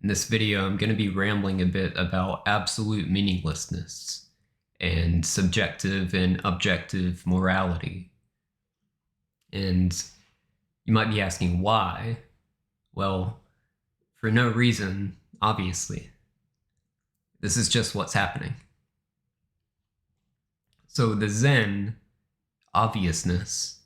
In this video, I'm going to be rambling a bit about absolute meaninglessness and subjective and objective morality. And you might be asking why? Well, for no reason, obviously. This is just what's happening. So the Zen obviousness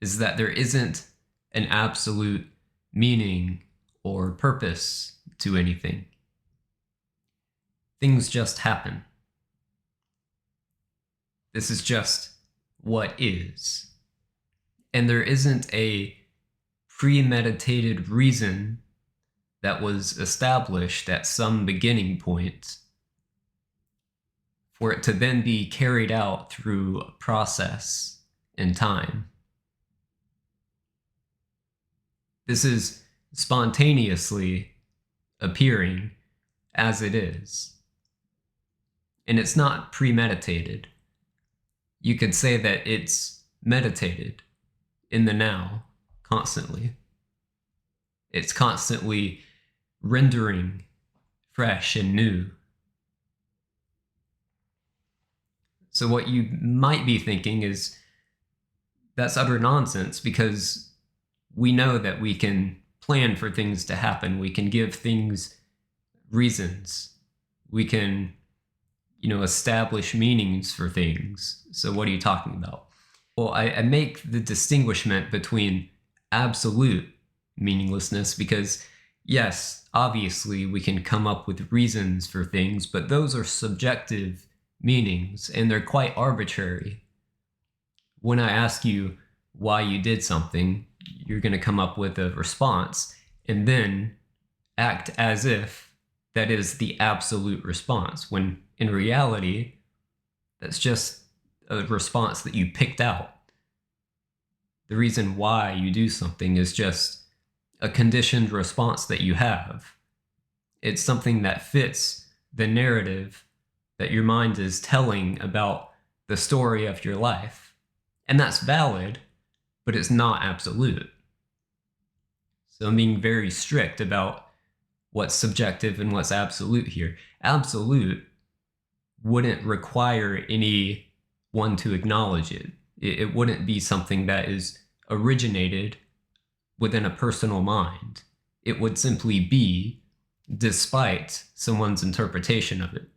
is that there isn't an absolute meaning or purpose to anything. Things just happen. This is just what is. And there isn't a premeditated reason that was established at some beginning point for it to then be carried out through a process in time. This is spontaneously appearing as it is. And it's not premeditated. You could say that it's meditated in the now constantly. It's constantly rendering fresh and new. So what you might be thinking is that's utter nonsense, because we know that we can plan for things to happen. We can give things reasons. We can, establish meanings for things. So what are you talking about? Well, I make the distinguishment between absolute meaninglessness because, yes, obviously we can come up with reasons for things, but those are subjective meanings and they're quite arbitrary. When I ask you why you did something, you're going to come up with a response and then act as if that is the absolute response, when in reality, that's just a response that you picked out. The reason why you do something is just a conditioned response that you have. It's something that fits the narrative that your mind is telling about the story of your life. And that's valid, but it's not absolute. So I'm being very strict about what's subjective and what's absolute here. Absolute wouldn't require anyone to acknowledge it. It wouldn't be something that is originated within a personal mind. It would simply be despite someone's interpretation of it.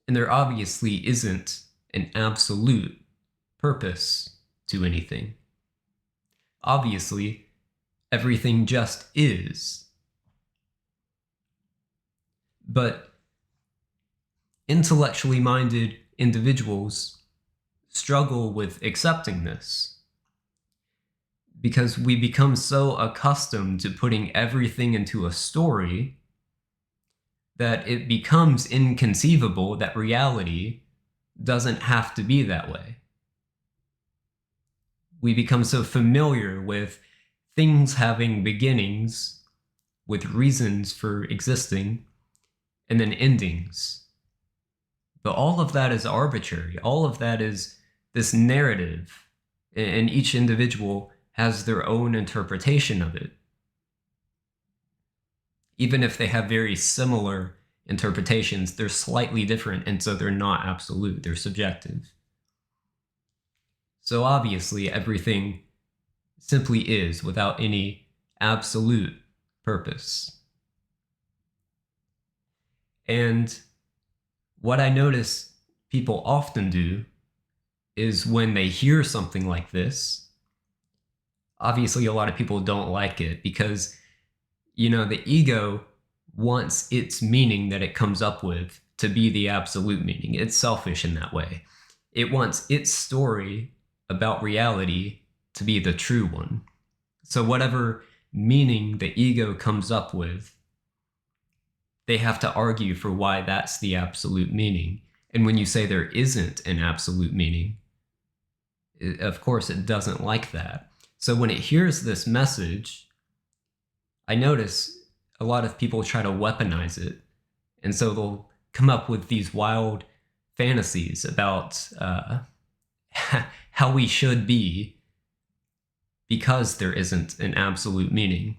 And there obviously isn't an absolute purpose to anything. Obviously, everything just is. But intellectually minded individuals struggle with accepting this because we become so accustomed to putting everything into a story that it becomes inconceivable that reality doesn't have to be that way. We become so familiar with things having beginnings, with reasons for existing, and then endings. But all of that is arbitrary. All of that is this narrative, and each individual has their own interpretation of it. Even if they have very similar interpretations, they're slightly different, and so they're not absolute, they're subjective. So obviously, everything simply is without any absolute purpose. And what I notice people often do is when they hear something like this, obviously a lot of people don't like it because, the ego wants its meaning that it comes up with to be the absolute meaning. It's selfish in that way. It wants its story about reality to be the true one. So whatever meaning the ego comes up with, they have to argue for why that's the absolute meaning. And when you say there isn't an absolute meaning, of course it doesn't like that. So when it hears this message, I notice a lot of people try to weaponize it. And so they'll come up with these wild fantasies about how we should be because there isn't an absolute meaning.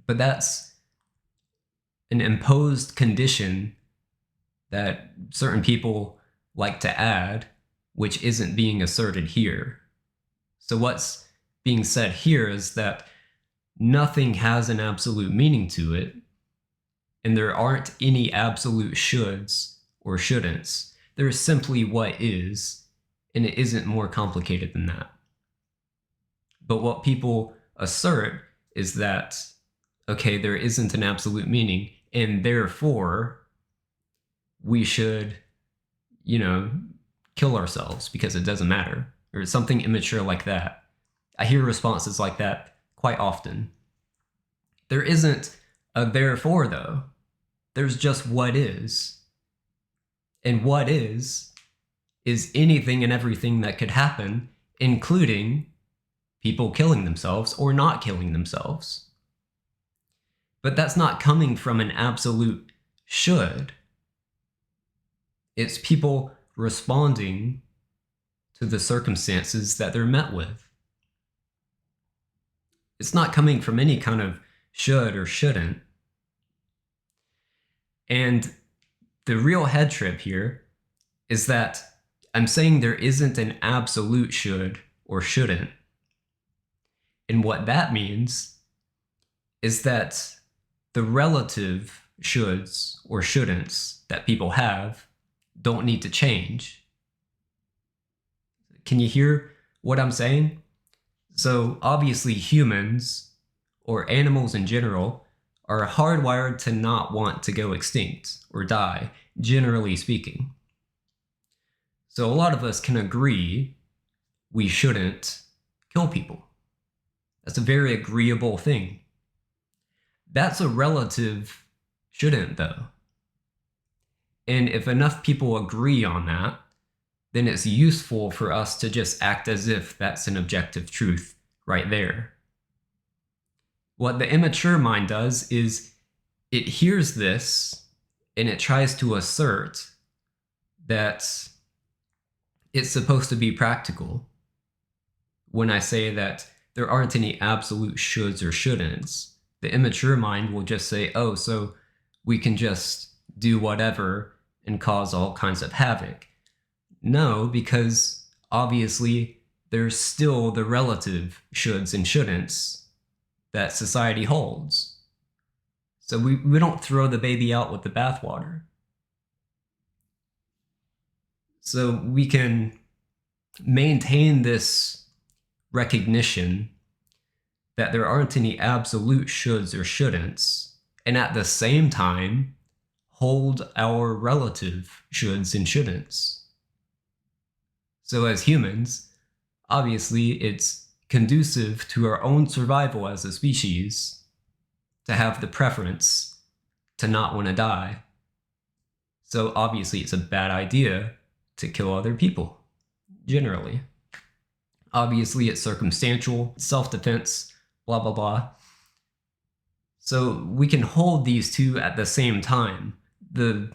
But that's an imposed condition that certain people like to add, which isn't being asserted here. So what's being said here is that nothing has an absolute meaning to it, and there aren't any absolute shoulds or shouldn'ts. There's simply what is, and it isn't more complicated than that. But what people assert is that, okay, there isn't an absolute meaning, and therefore we should, kill ourselves because it doesn't matter, or something immature like that. I hear responses like that quite often. There isn't a therefore, though. There's just what is. And what is anything and everything that could happen, including people killing themselves or not killing themselves. But that's not coming from an absolute should. It's people responding to the circumstances that they're met with. It's not coming from any kind of should or shouldn't. And the real head trip here is that I'm saying there isn't an absolute should or shouldn't. And what that means is that the relative shoulds or shouldn'ts that people have don't need to change. Can you hear what I'm saying? So obviously humans, or animals in general, are hardwired to not want to go extinct or die, generally speaking. So a lot of us can agree we shouldn't kill people. That's a very agreeable thing. That's a relative shouldn't, though. And if enough people agree on that, then it's useful for us to just act as if that's an objective truth right there. What the immature mind does is it hears this and it tries to assert that it's supposed to be practical. When I say that there aren't any absolute shoulds or shouldn'ts, the immature mind will just say, oh, so we can just do whatever and cause all kinds of havoc. No, because obviously there's still the relative shoulds and shouldn'ts that society holds. So we don't throw the baby out with the bathwater. So we can maintain this recognition that there aren't any absolute shoulds or shouldn'ts, and at the same time hold our relative shoulds and shouldn'ts. So as humans, obviously it's conducive to our own survival as a species to have the preference to not want to die. So obviously it's a bad idea to kill other people, generally. Obviously it's circumstantial, self-defense, blah, blah, blah. So we can hold these two at the same time. The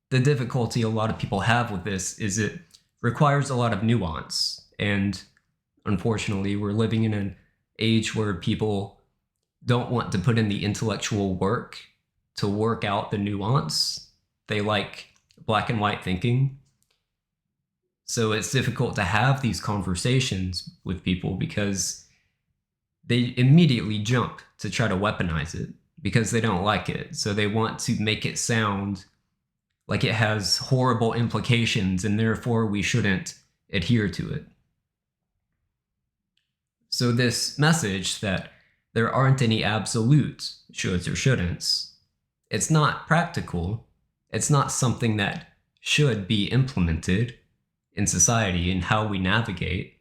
difficulty a lot of people have with this is it requires a lot of nuance. And unfortunately, we're living in an age where people don't want to put in the intellectual work to work out the nuance. They like black and white thinking. So it's difficult to have these conversations with people because they immediately jump to try to weaponize it because they don't like it. So they want to make it sound like it has horrible implications and therefore we shouldn't adhere to it. So this message that there aren't any absolute shoulds or shouldn'ts, it's not practical. It's not something that should be implemented in society and how we navigate.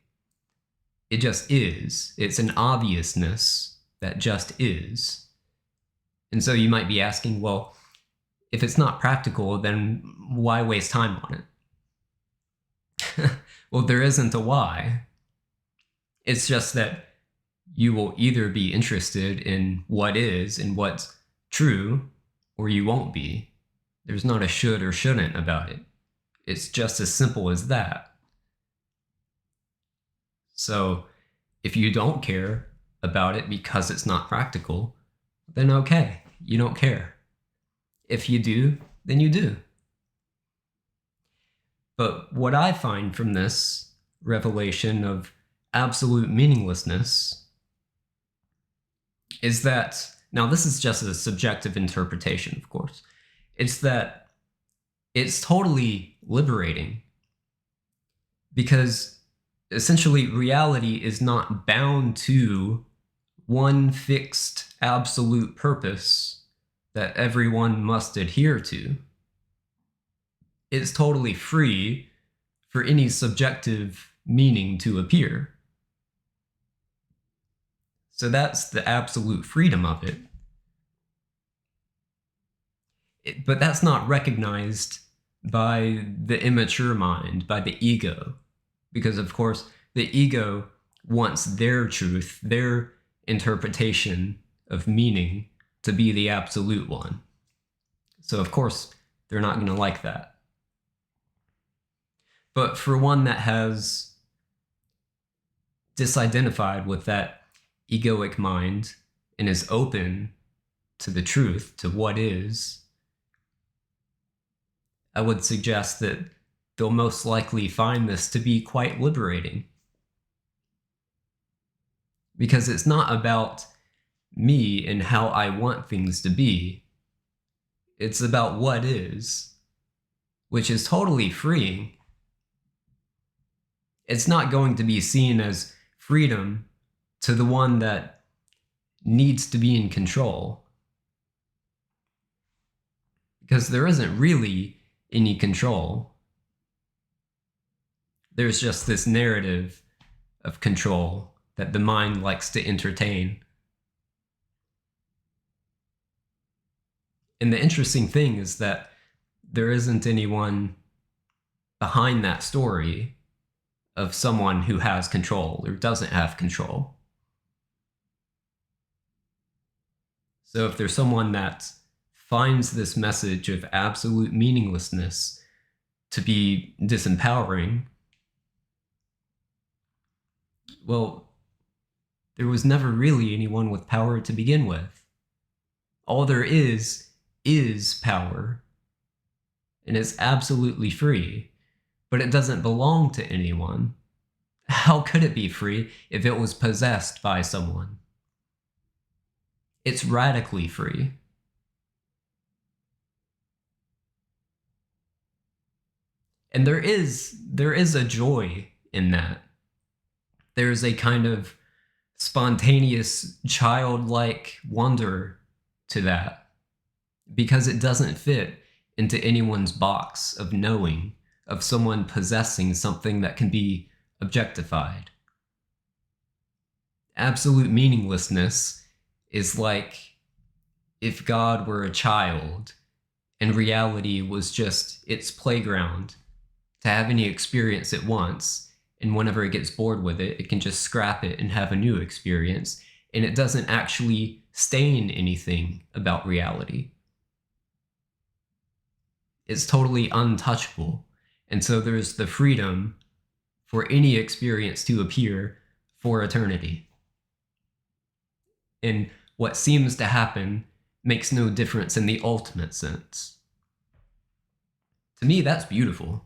It just is. It's an obviousness that just is. And so you might be asking, well, if it's not practical, then why waste time on it? Well, there isn't a why. It's just that you will either be interested in what is and what's true, or you won't be. There's not a should or shouldn't about it. It's just as simple as that. So if you don't care about it because it's not practical, then okay, you don't care. If you do, then you do. But what I find from this revelation of absolute meaninglessness is that, now this is just a subjective interpretation, of course, it's that it's totally liberating because essentially reality is not bound to one fixed absolute purpose that everyone must adhere to. It's totally free for any subjective meaning to appear. So that's the absolute freedom of it. But that's not recognized by the immature mind, by the ego. Because, of course, the ego wants their truth, their interpretation of meaning to be the absolute one. So, of course, they're not going to like that. But for one that has disidentified with that egoic mind and is open to the truth, to what is, I would suggest that they'll most likely find this to be quite liberating. Because it's not about me and how I want things to be. It's about what is, which is totally freeing. It's not going to be seen as freedom to the one that needs to be in control. Because there isn't really any control. There's just this narrative of control that the mind likes to entertain. And the interesting thing is that there isn't anyone behind that story of someone who has control or doesn't have control. So if there's someone that finds this message of absolute meaninglessness to be disempowering, well, there was never really anyone with power to begin with. All there is power, and it's absolutely free, but it doesn't belong to anyone. How could it be free if it was possessed by someone? It's radically free. And there is a joy in that. There's a kind of spontaneous, childlike wonder to that, because it doesn't fit into anyone's box of knowing, of someone possessing something that can be objectified. Absolute meaninglessness is like if God were a child and reality was just its playground to have any experience it wants, and whenever it gets bored with it, it can just scrap it and have a new experience, and it doesn't actually stain anything about reality. It's totally untouchable, and so there's the freedom for any experience to appear for eternity. And what seems to happen makes no difference in the ultimate sense. To me, that's beautiful.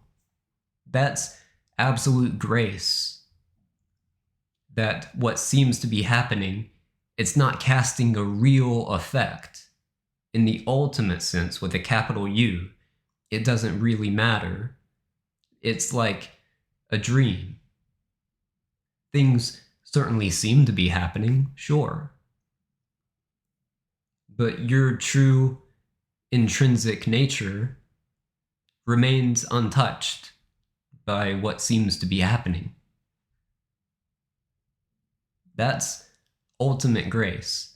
That's absolute grace. That what seems to be happening, it's not casting a real effect. In the ultimate sense, with a capital U, it doesn't really matter. It's like a dream. Things certainly seem to be happening, sure. But your true intrinsic nature remains untouched by what seems to be happening. That's ultimate grace.